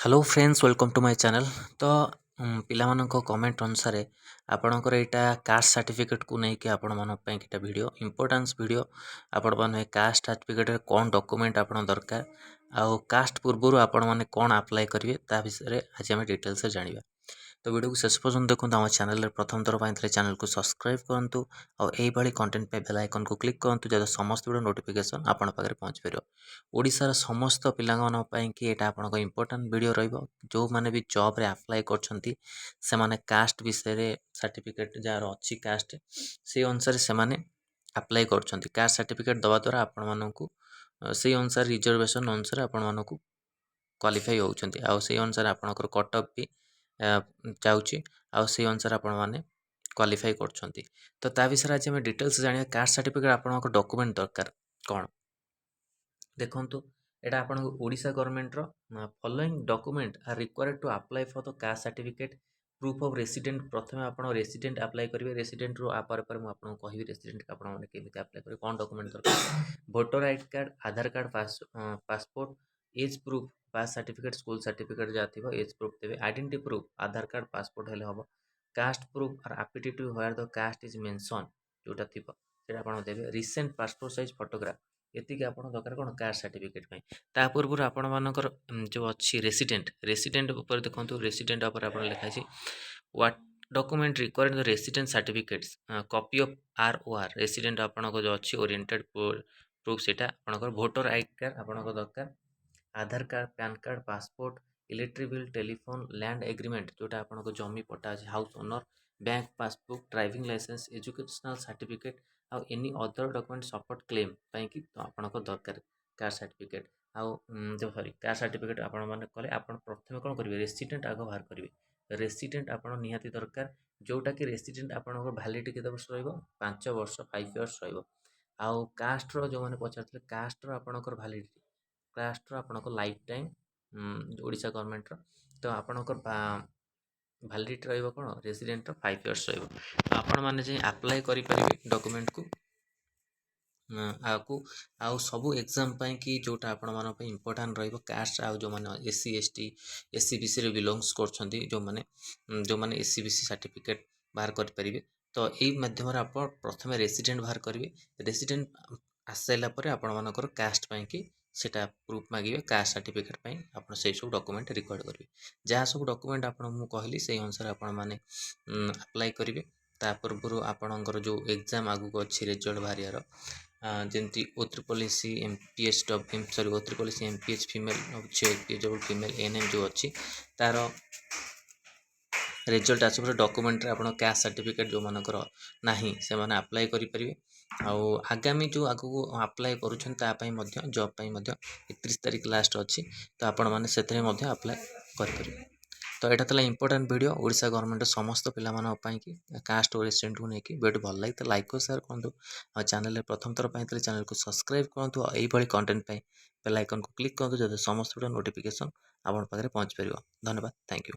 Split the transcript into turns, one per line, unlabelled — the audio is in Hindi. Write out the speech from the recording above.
Hello friends welcome to my channel. तो पिलामानंको कमेंट अनुसार आपणकर यहाँ कास्ट सर्टिफिकेट को लेकिन आपण मानी वीडियो इंपोर्टेंस वीडियो आपण मैंने कास्ट सर्टिफिकेट कौन डॉक्यूमेंट आप दरकार आउ कास्ट पूर्व आपण मैंने कौन अप्लाई करेंगे ता विषय आज आम डिटेल्स जाना। तो वीडियो को शेष पर्यटन देखो आम चैनल प्रथम थर पर चैनल को सब्सक्राइब करूँ और कंटेंट पे बेल आइकन को क्लिक करूँ जब समस्त वीडियो नोटिफिकेशन आपण पाखे पहुँच पार। ओडिशार समस्त पिलांकी कि एटा आपनको इम्पोर्टेंट वीडियो रहिबो जो माने भी जॉब रे अप्लाई करछंती से माने कास्ट विषय रे सर्टिफिकेट जार अछि कास्ट से अनुसार से माने अप्लाई करछंती। कास्ट सर्टिफिकेट दवा द्वारा आपण मानकू से अनुसार रिजर्वेशन अनुसार आपण मानकू क्वालिफाई होउछंती आ से अनुसार आपणकर कट ऑफ भी जाउची आ से अनुसार आपण माने क्वालिफाई करछंती। तो ता विषय आज हम डिटेल्स जानिया कास्ट सर्टिफिकेट आपणकर डॉक्यूमेंट दरकार कोन देखंतु एटा आपण ओडिशा गवर्नमेंट रो following document are required to apply for the caste certificate proof of resident. प्रथमे आपण रेसिडेंट अप्लाई करिवे रेसिडेंट रो आपर पर मु आपन कहिबी रेसिडेंट आपण माने केमिति अप्लाई करिवे कोन डॉक्यूमेंट दरकार voter ID card Aadhaar card passport age proof pass certificate school certificate जाथिबो एज प्रूफ देबे identity proof Aadhaar card passport हेले हबो कास्ट प्रूफ आर aptitude where the caste is mention जोटा थिबो सेटा आपण देबे रिसेंट पासपोर्ट साइज फोटोग्राफ एतिक आपण दरकार कोन कास्ट सर्टिफिकेट पई। ता पूर्व आपण मानकर जो अछि रेसिडेंट ऊपर देखंतु रेसिडेंट ऊपर आपण लिखा अछि what document required the resident certificates copy of ROR resident आपण को जो अछि ओरिएंटेड प्रूफ सेटा आपण वोटर आईडी कार्ड आपण को दरकार Aadhaar card PAN card passport electric bill telephone land agreement जोटा आपण को जमी पट्टा अछि house owner bank passbook driving licence educational certificate आ any other document support claim पई कि आपण को दरकार कास्ट सर्टिफिकेट आउ जो सॉरी कास्ट सर्टिफिकेट आपण माने कले आपण प्रथमे कोन करिवे रेसिडेंट आगो बाहर करिवे रेसिडेंट आपण निहाती दरकार जोटा कि रेसिडेंट आपण को वैलिडिटी केते वर्ष रहइबो 5 वर्ष 5 इयर्स रहइबो आउ कास्ट रो जो माने पचारथले कास्ट रो आपण को वैलिडिटी कास्ट रो आपण को लाइफ टाइम ओडिशा गवर्नमेंट रो तो आपण को वैलिडिटी रहइबो कोन रेसिडेंट रो 5 इयर्स रहइबो आपण माने जे अप्लाई करि परिबे डॉक्यूमेंट को आकु आउ सबू एग्जाम पाई कि जोटा आपण मान इंपोर्टाट रहिबो कास्ट आउ जो माने एससी एसटी एससीबीसी रे बिलोंग्स करछंती जो माने एससीबीसी सर्टिफिकेट बाहर कर परिबे। तो एई माध्यम रे आपण प्रथमे रेसिडेंट बाहर करिवे रेसिडेंट आसैला परे आपण मानकर कास्ट पाई कि सेटा प्रूफ मागिवे कास्ट सर्टिफिकेट पाई आपण से सब डॉक्यूमेंट रिकॉर्ड करिवे जहाँ सब डॉक्यूमेंट आपण मु कहली से अनुसार आपण माने अप्लाई करिवे। ता पूर्व आपणकर जो एग्जाम आगु अच्छी रिजल्ट बाहर जमती ओत्रिपॉलिसी एमपीएच सॉरी ओत्रिपॉलिसी एमपीएच फीमेल फीमेल एनएम जो अच्छी तार रिजल्ट आस डॉक्यूमेंट आप कास्ट सर्टिफिकेट जो मानकर नाही से माने अप्लाई करि परिबे आउ आगामी जो आगु अप्लाई करूछन ता पई मध्य जॉब पई मध्य 31 तारिख लास्ट अच्छी तो आपण माने सेतरे मध्य अप्लाई करि परिबे। तो यहाँ था इंपोर्टेंट वीडियो ओडिशा गवर्नमेंट समस्त पाई कि कास्ट और रेसिडेंट को लेकिन वीडियो भल लगे तो लाइक और शेयर करूँ चैनल प्रथम थर पर चैनल को सब्सक्राइब करूँ यही कंटेंट बेल आइकन को क्लिक करूँ जब समस्त वीडियो नोटिफिकेशन आप पाखे पहुँच पार। धन्यवाद थैंक यू।